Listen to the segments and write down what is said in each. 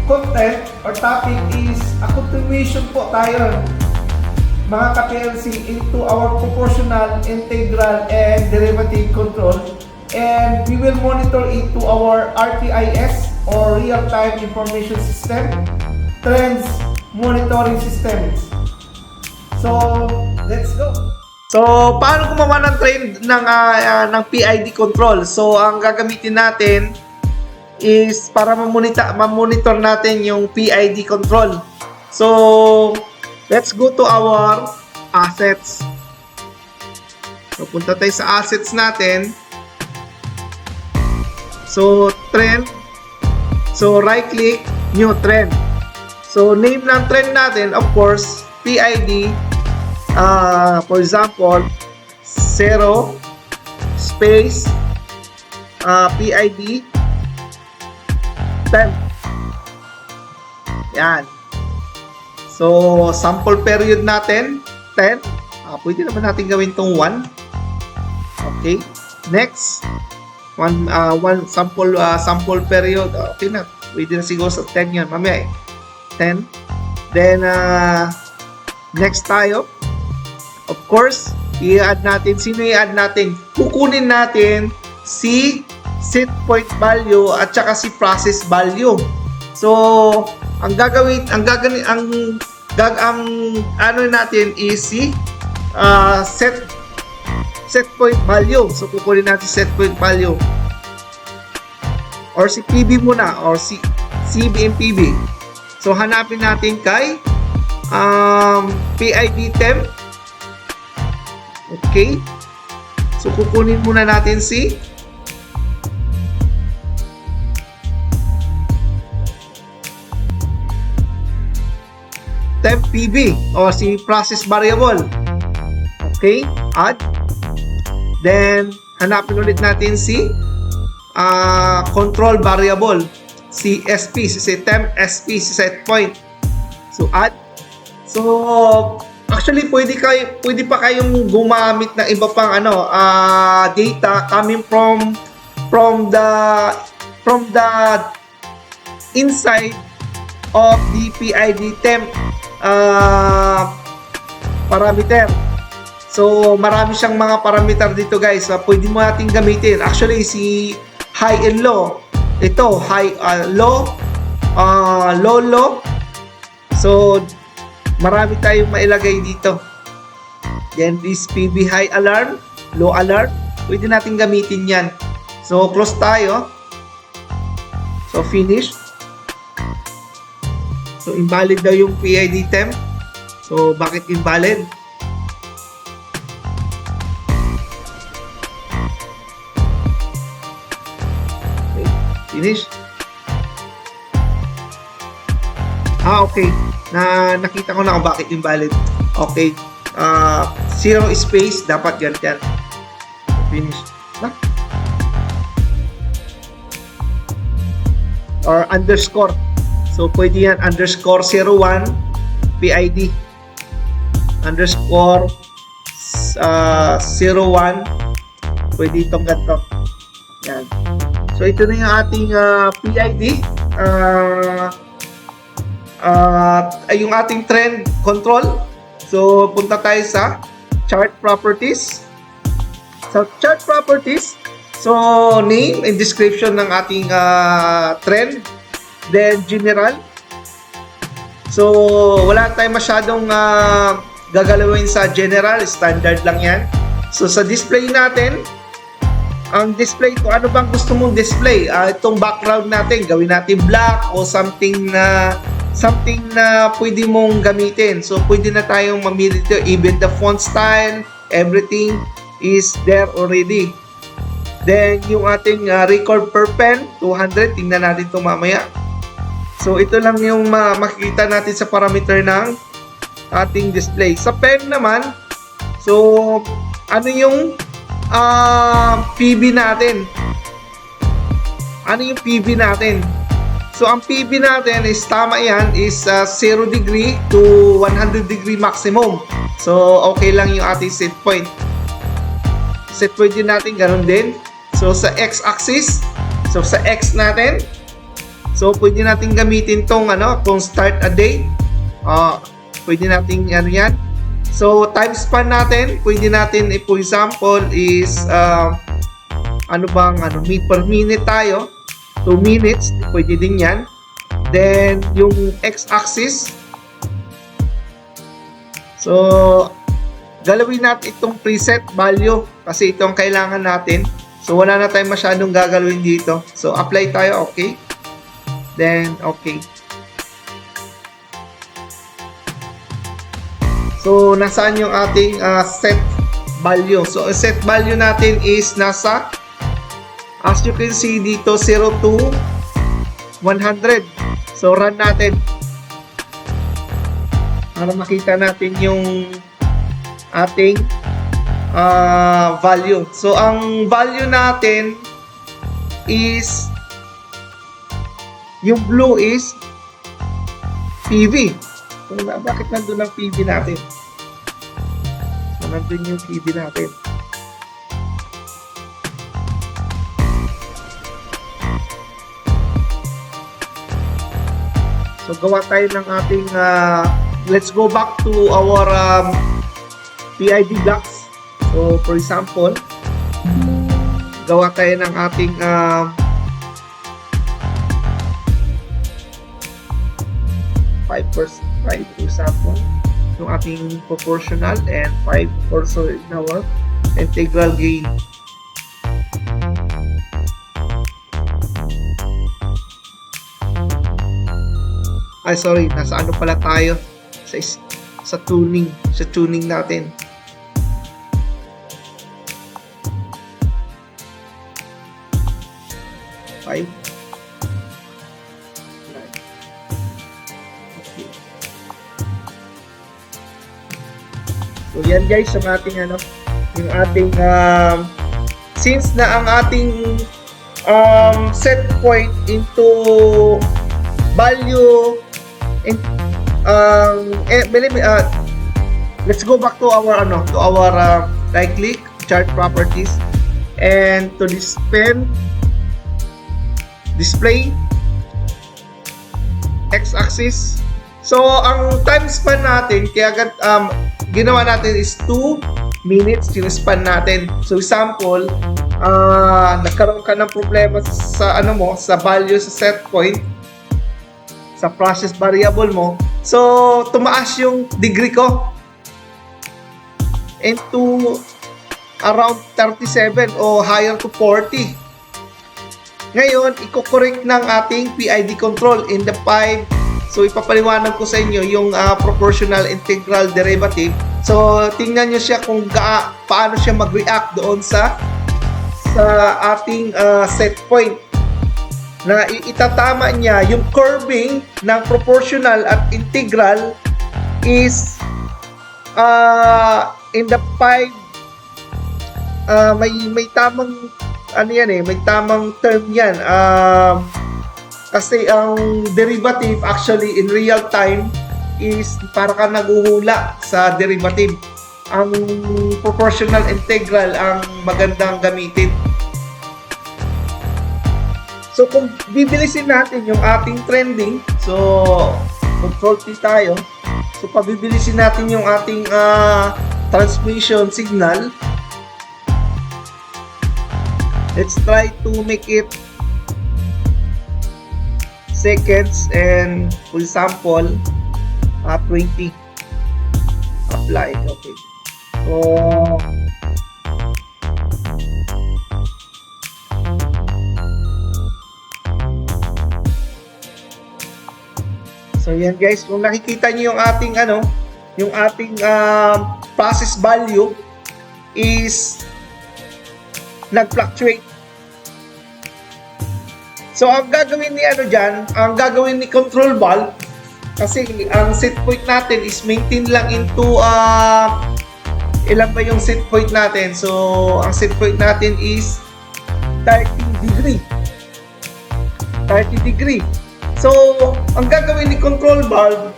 content or topic is a continuation po tayo, mga ka-PLC, into our proportional, integral, and derivative control. And we will monitor it to our RTIS or real-time information system, trends monitoring systems. So, let's go. So, paano gumawa ng trend ng PID control? So, ang gagamitin natin is para ma-monitor natin yung PID control. So, let's go to our assets. So, punta tayo sa assets natin. So, trend. So, right-click, new trend. So, name ng trend natin, of course, PID. For example, 0 space PID 10. Yan. So, sample period natin, 10. Pwede naman natin gawin tong 1. Okay. Next. One sample period. Okay na. Pwede na siguro sa 10 yan. Mamaya 10. Then, next tayo. Of course, i-add natin. Sino i-add natin? Kukunin natin si set point value at saka si process value. So, ang ano natin is si set point value. So, kukunin natin set point value. Or si PB muna, or si CB and PB. So, hanapin natin kay PID temp. Okay. So, kukunin muna natin si temp PB o si process variable. Okay. Add. Then, hanapin ulit natin si control variable. Si SP, si temp SP, si set point. So, add. So, actually, pwede pa kayong gumamit ng iba pang data coming from the inside of the PID temp parameter. So, marami siyang mga parameter dito, guys. Pwede mo natin gamitin. Actually, si high and low. Ito, high, low, low. So, marami tayong mailagay dito. Then, this PB high alarm, low alarm. Pwede natin gamitin yan. So, close tayo. So, finish. So, invalid daw yung PID temp. So, bakit invalid? Okay, finish. Okay. Nakita ko na kung bakit invalid. Okay. 0 space, dapat ganyan. Finish. Or underscore. So, pwede yan. Underscore 01 PID. Underscore 01. Pwede itong ganito. Yan. So, ito na yung ating PID. Yung ating trend control. So, punta tayo sa chart properties. Sa chart properties, so, name and description ng ating trend. Then, general. So, wala tayong masyadong gagalawin sa general. Standard lang yan. So, sa display natin, ang display ko, ano bang gusto mong display? Itong background natin, gawin natin black o something na pwede mong gamitin. So, pwede na tayong mamili dito. Even the font style, everything is there already. Then, yung ating record per pen, 200. Tingnan natin ito mamaya. So, ito lang yung makikita natin sa parameter ng ating display. Sa pen naman, so, ano yung PB natin? Ano yung PB natin? So, ang PB natin is tama yan, is 0 degree to 100 degree maximum. So, okay lang yung ating set point. Set point din natin, ganun din. So, sa x-axis, so sa x natin, So, pwede natin gamitin tong kung start a date. Pwede natin yan. So, time span natin, pwede natin, for example, is, per minute tayo. 2 minutes, pwede din yan. Then, yung x-axis. So, galawin natin itong preset value kasi ito ang kailangan natin. So, wala na tayong masyadong gagalawin dito. So, apply tayo, okay. Then, okay. So, nasaan yung ating set value? So, set value natin is nasa, as you can see dito, 0 to 100. So, run natin. Para makita natin yung ating value. So, ang value natin is yung blue is PV. So, bakit nandun ang PV natin? So, nandun yung PV natin. So, gawa tayo ng ating, let's go back to our PID blocks. So, for example, gawa tayo ng ating 5%, for example, yung ating proportional and 5 also in our integral gain. Sorry, nasa ano pala tayo sa tuning natin. Okay. So yan guys, yung ating since na ang ating set point into value let's go back to our right click, chart properties, and to display x-axis. So ang time span natin, kaya ginawa natin is 2 minutes yung span natin. So example, nagkaroon ka ng problema sa sa value sa set point, sa process variable mo. So, tumaas yung degree ko into around 37 o higher to 40. Ngayon, i-correct ng ating PID control in the 5. So, ipapaliwanag ko sa inyo yung proportional integral derivative. So, tingnan nyo siya kung paano siya mag-react doon sa ating set point. Na itatama niya yung curving ng proportional at integral is in the 5 may tamang may tamang term yan, kasi ang derivative actually in real time is para ka naguhula sa derivative. Ang proportional integral ang magandang gamitin. So, kung bibilisin natin yung ating trending, so, Control T tayo. So, pabibilisin natin yung ating transmission signal. Let's try to make it seconds and, for example, 20. Apply. Okay. So yan guys, kung nakikita niyo yung ating process value is nag-fluctuate. So ang gagawin ni control valve, kasi ang set point natin is maintain lang into ilan ba yung set point natin? So ang set point natin is 30 degree. So, ang gagawin ni control valve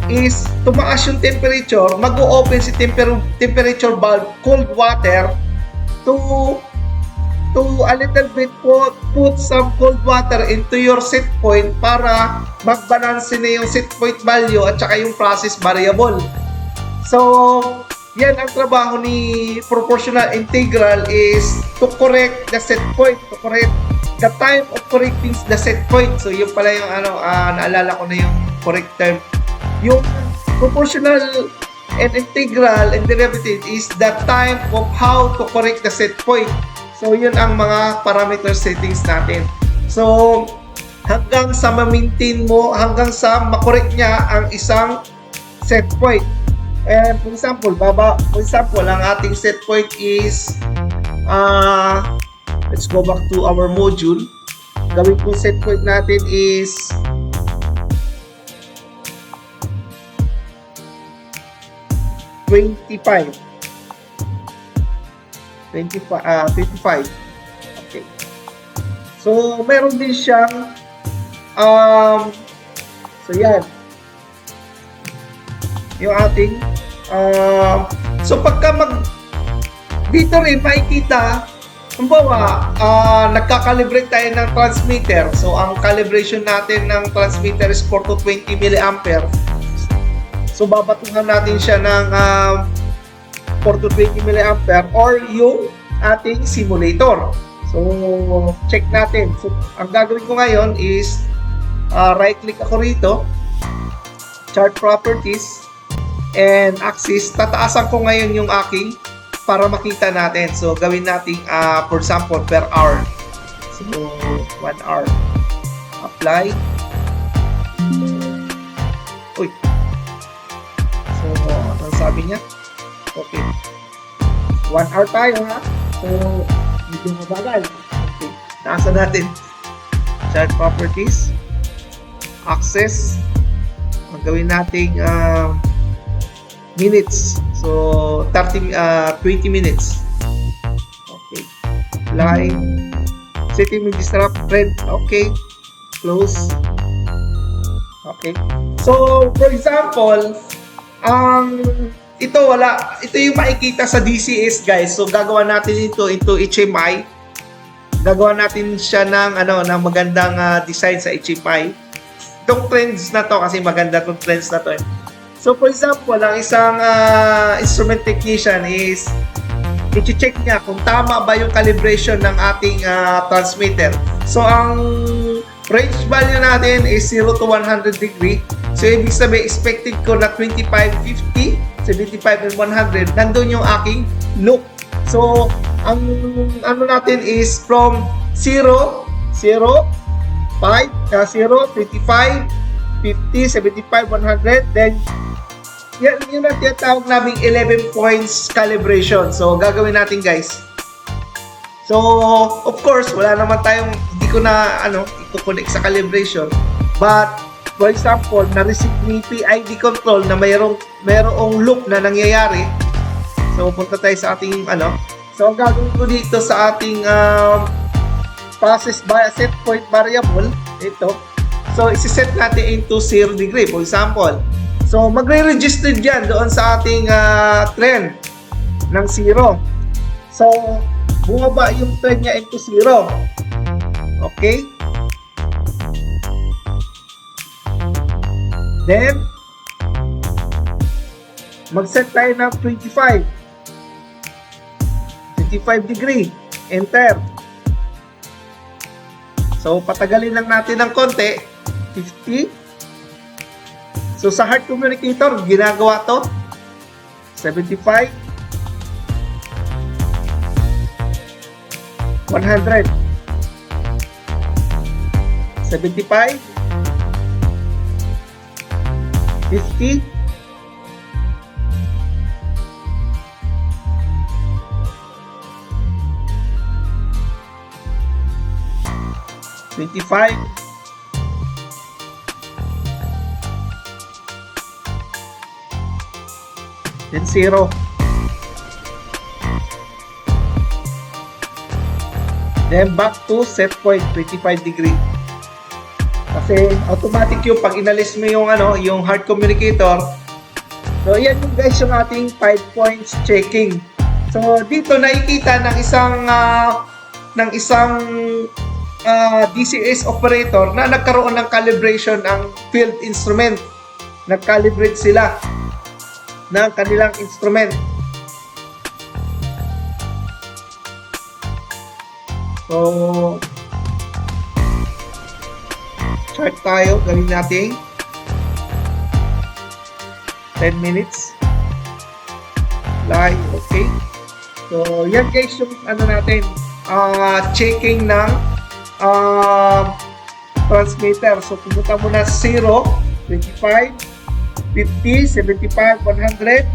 is tumaas yung temperature, mag-o-open si temperature valve, cold water to to a little bit put some cold water into your set point para mag-balance na yung set point value at saka yung process variable. So, yan ang trabaho ni proportional integral is to correct the set point, to correct the time of correcting the set point. So, yun pala yung naalala ko na yung correct term. Yung proportional and integral and derivative is the time of how to correct the set point. So, yun ang mga parameter settings natin. So, hanggang sa ma-maintain mo, hanggang sa makorek niya ang isang set point. And for example, ang ating set point is let's go back to our module. Gawin po set point natin is 25. 25. Okay. So, meron din siyang so yan. Yung ating so pagka dito rin makikita kumbawa nagka-calibrate tayo ng transmitter. So, ang calibration natin ng transmitter is 4 to 20 milliampere. So, babatuhan natin siya ng 4 to 20 milliampere or yung ating simulator. So, check natin. So, ang gagawin ko ngayon is right-click ako rito, chart properties, and axis. Tataasan ko ngayon yung aking para makita natin. So, gawin natin, for example, per hour. So, 1 hour. Apply. Uy. So, anong sabi niya? Okay. 1 hour tayo, ha? So, medyo mabagal. Okay. Nasa natin. Chart properties. Access. Ang gawin nating minutes. So, 20 minutes. Okay. Apply. Setting may disrupt trend. Okay. Close. Okay. So, for example, ito yung makikita sa DCS, guys. So, gagawa natin ito into HMI. Gagawa natin siya ng magandang design sa HMI. Itong trends na to kasi maganda tong trends na to. So, for example, ang isang instrument technician is i-check niya kung tama ba yung calibration ng ating transmitter. So, ang range value natin is 0 to 100 degree. So, ibig sabihin, expected ko na 25, 50, 75, and 100. Nandun yung aking loop. So, ang natin is from 0, 0, 5, 0, 25, 50, 75, 100. Then, yun ang tinatawag namin 11 points calibration. So, gagawin natin, guys. So, of course, wala naman tayong, hindi ko na, i-connect sa calibration. But, for example, na-receive ni PID control na mayroong loop na nangyayari. So, punta tayo sa ating, So, ang gagawin ko dito sa ating process by set point variable, ito. So, isi-set natin into 0 degree, for example. So, magre-register dyan doon sa ating trend ng 0. So, bumaba yung trend niya into 0. Okay? Then, mag-set tayo ng 25. 25 degree. Enter. So, patagalin lang natin ng konti. 50. So, sa heart communicator, ginagawa to. 75. 100. 75. 50. 25. Then 0. Then back to set point 25 degree. Kasi automatic yung pag inalis mo yung yung heart communicator. So yan yung guys yung ating 5 points checking. So dito nakikita ng isang ng isang DCS operator na nagkaroon ng calibration ang field instrument. Nag-calibrate sila ng kanilang instrument. So, chart tayo. Gawin natin 10 minutes. Live. Okay. So, yan guys yung ano natin. Checking ng transmitter. So, pumunta muna 0, 25, 50, 75, 100.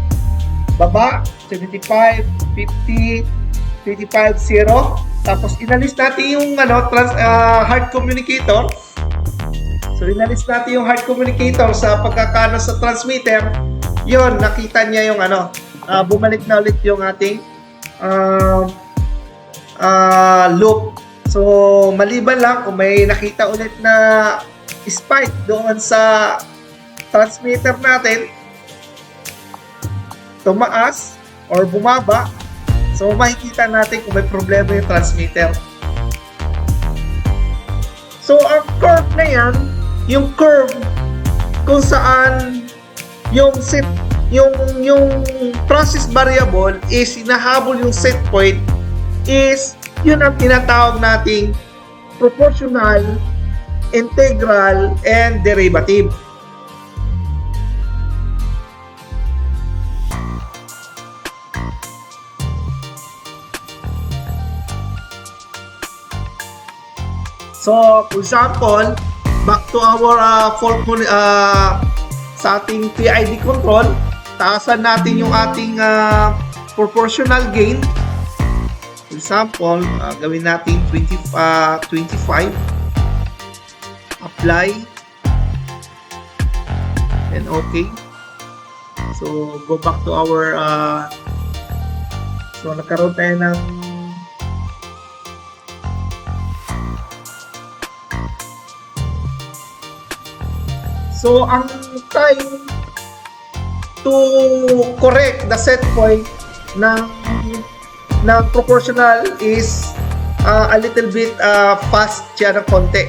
Baba, 75, 50, 25, 0. Tapos, inalis natin yung hard communicator. So, inalis natin yung hard communicator sa pagkakano sa transmitter. Yun, nakita niya yung bumalik na ulit yung ating loop. So, maliban lang kung may nakita ulit na spike doon sa transmitter natin, tumaas or bumaba, so makikita natin kung may problema yung transmitter. So, ang curve na yan, yung curve kung saan yung process variable is hinahabol yung set point is yun ang tinatawag nating proportional, integral, and derivative. So, for example, back to our sa ating PID control, taasan natin yung ating proportional gain. For example, gawin natin 25. Apply. And okay. So, go back to our so, nagkaroon tayo ng so, ang time to correct the set point ng proportional is a little bit fast siya ng konti.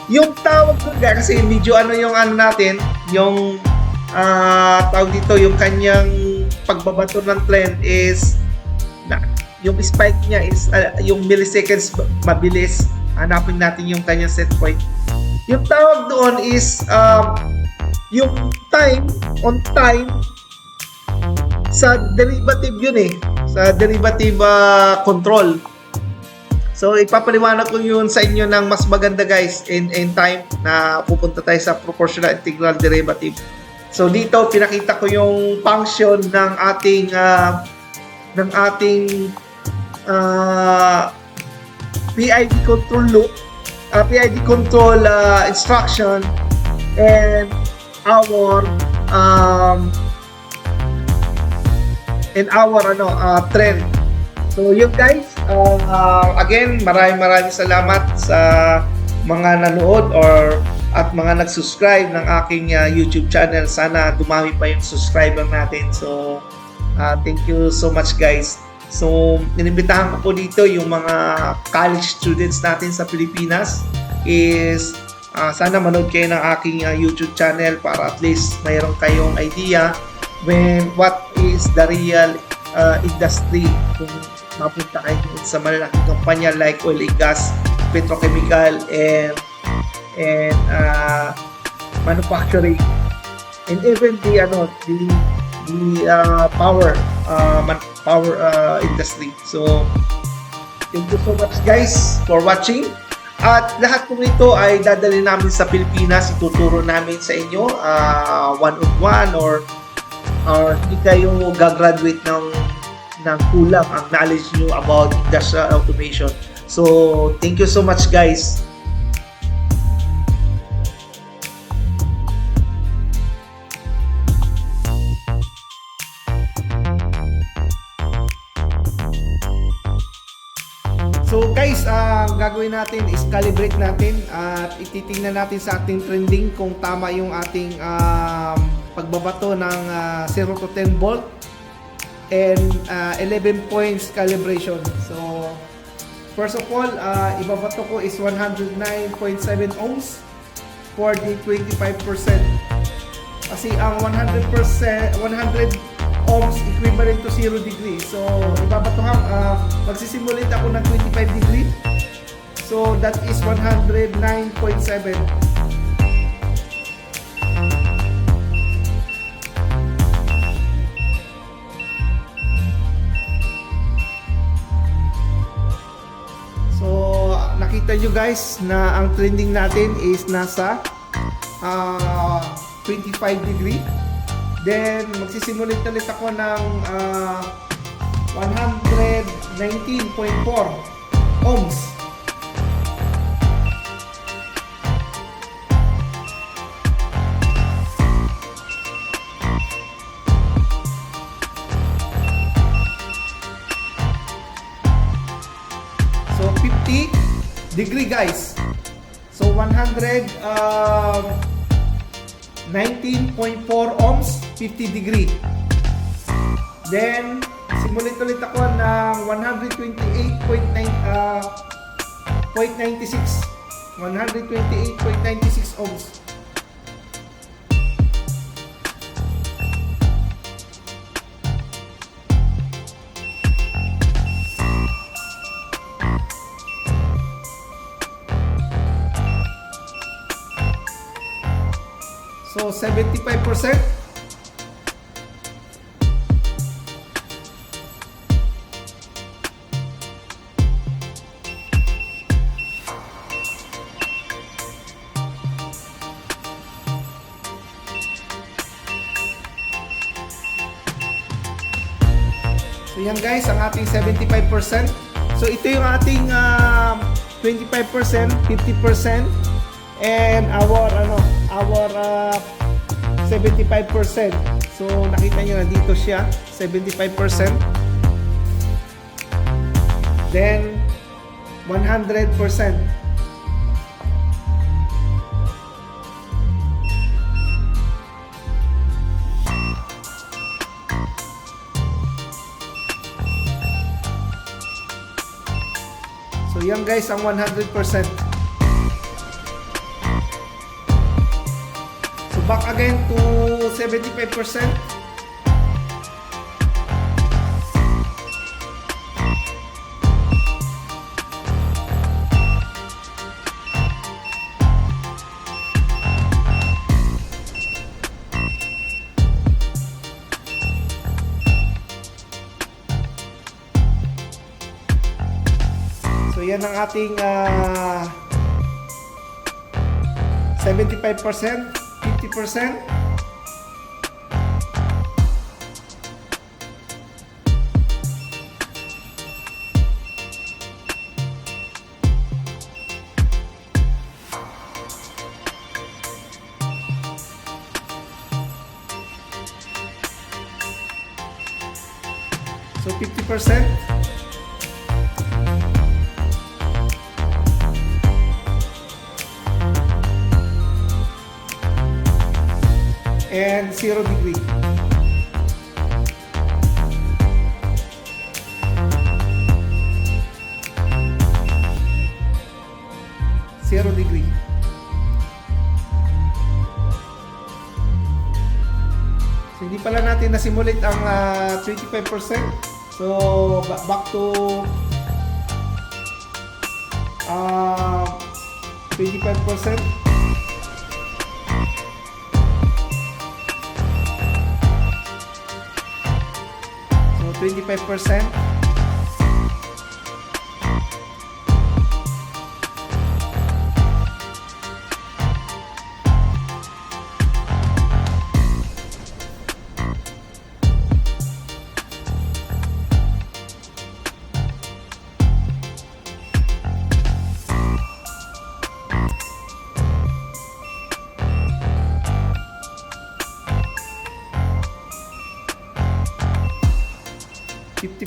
Yung tawag doon kasi medyo yung natin, yung tawag dito, yung kanyang pagbabato ng trend is yung spike niya is yung milliseconds mabilis. Hanapin natin yung kanyang set point. Yung tawag doon is yung time on time sa derivative yun sa derivative control. So ipapaliwanag ko yun sa inyo ng mas maganda guys in time na pupunta tayo sa proportional integral derivative. So dito pinakita ko yung function ng ating PID control loop, PID control instruction, and our trend. So yun guys, again maraming salamat sa mga nanood at mga nag-subscribe ng aking YouTube channel. Sana dumami pa yung subscriber natin. So thank you so much guys. So inimbitahan ko po dito yung mga college students natin sa Pilipinas is sana manood kayo ng aking YouTube channel para at least mayroon kayong idea what is the real industry kung mapunta kayo sa malalaking kumpanya like oil and gas, petrochemical, and manufacturing, and even the power industry. So thank you so much guys for watching. At lahat po ito ay dadali namin sa Pilipinas. Ituturo namin sa inyo one-on-one or hindi kayo gagraduate ng kulang ang knowledge nyo about industrial automation. So, thank you so much guys. So guys, ang gagawin natin is calibrate natin at ititingnan natin sa ating trending kung tama yung ating pagbabato ng 0 to 10 volt. and 11 points calibration. So, first of all, ibabato ko is 109.7 ohms for the 25%. Kasi ang 100%, 100 ohms equivalent to 0 degree. So, ibabatuhan, magsisimulate ako ng 25 degree. So, that is 109.7. So, nakita nyo guys na ang trending natin is nasa 25 degree. Then, magsisimulate ulit ako ng 119.4 ohms. So, 50 degree guys. So, 19.4 ohms, 50 degree. Then, simulate ulit ako ng 128.96 ohms. So, 75%. So, yan guys, ang ating 75%. So, ito yung ating 25%, 50%, and our 75%. So, nakita nyo na dito siya, 75%. Then, 100%. So, yan guys, ang 100%. So, back again to 75%. So, yan ang ating 75%, 50%. So, 50%. And 0 degree. Zero degree. So, hindi pala natin na-simulate ang 25%. So, back to 25%. So, 25%.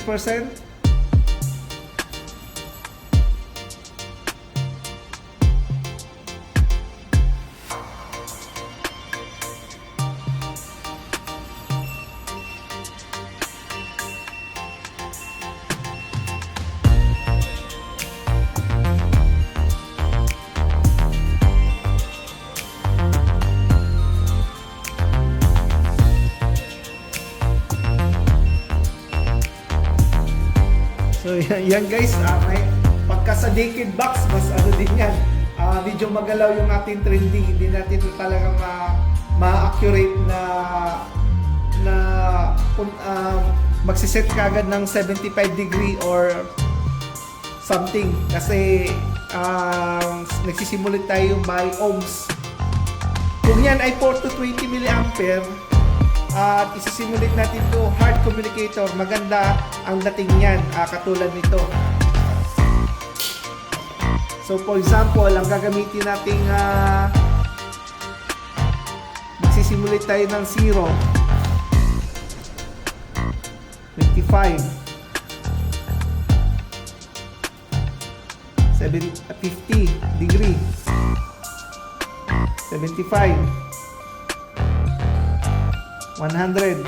%. So yan guys, may pagka sa naked box, mas ano din yan. Medyo magalaw yung ating trending, hindi natin talagang ma-accurate na magsiset kagad ng 75 degree or something kasi nagsisimulit tayo by ohms. Kung yan ay 4 to 20 milliampere at isisimulit natin to hard communicator, maganda ang dating yan, katulad nito. So for example, ang gagamitin nating magsisimulate tayo ng 0, 25, 50 degree, 75, 100,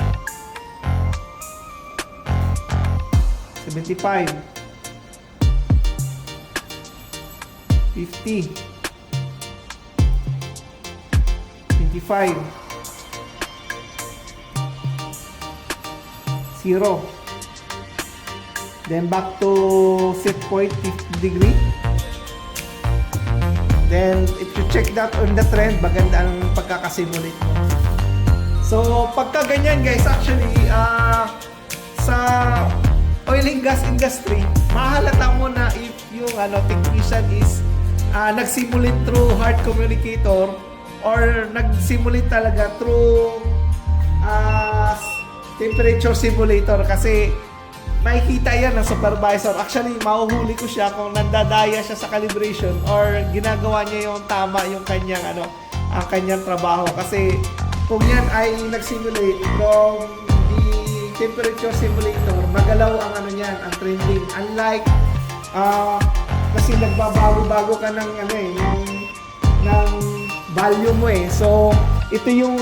75, 50, 25, 0, then back to set point 50 degree. Then if you check that on the trend, maganda ang pagkakasimulate mo. So pagka ganyan guys, actually sa oil and gas industry, mahalata mo na if yung technician is nag-simulate through hard communicator or nag-simulate talaga through temperature simulator, kasi makikita yan ng supervisor. Actually, mahuhuli ko siya kung nandadaya siya sa calibration or ginagawa niya yung tama yung kanyang ang kanyang trabaho. Kasi kung yan ay nag-simulate from the temperature simulator, magalaw ang niyan, ang trending. Unlike kasi nagbabago-bago ka ng ng value mo eh. So, ito yung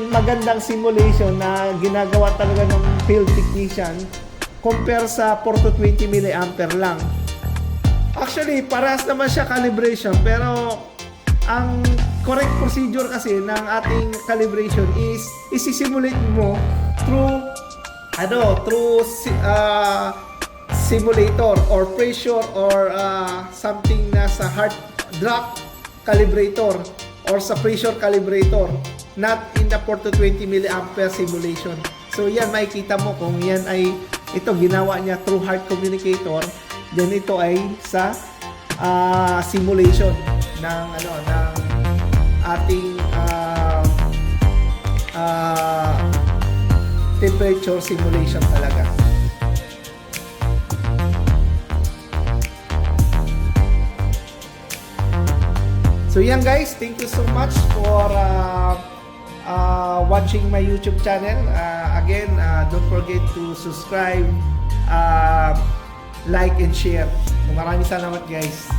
magandang simulation na ginagawa talaga ng field technician compare sa 4 to 20 milliampere lang. Actually, parehas naman siya calibration, pero ang correct procedure kasi ng ating calibration is isisimulate mo through simulator or pressure or something na sa heart drop calibrator or sa pressure calibrator, not in the 4 to 20 milliampere simulation. So yan, makikita mo kung yan ay ito ginawa niya through hard communicator, then ito ay sa simulation ng ng ating temperature simulation talaga. So yan guys, thank you so much for watching my YouTube channel. Again, don't forget to subscribe, like and share. Maraming salamat guys.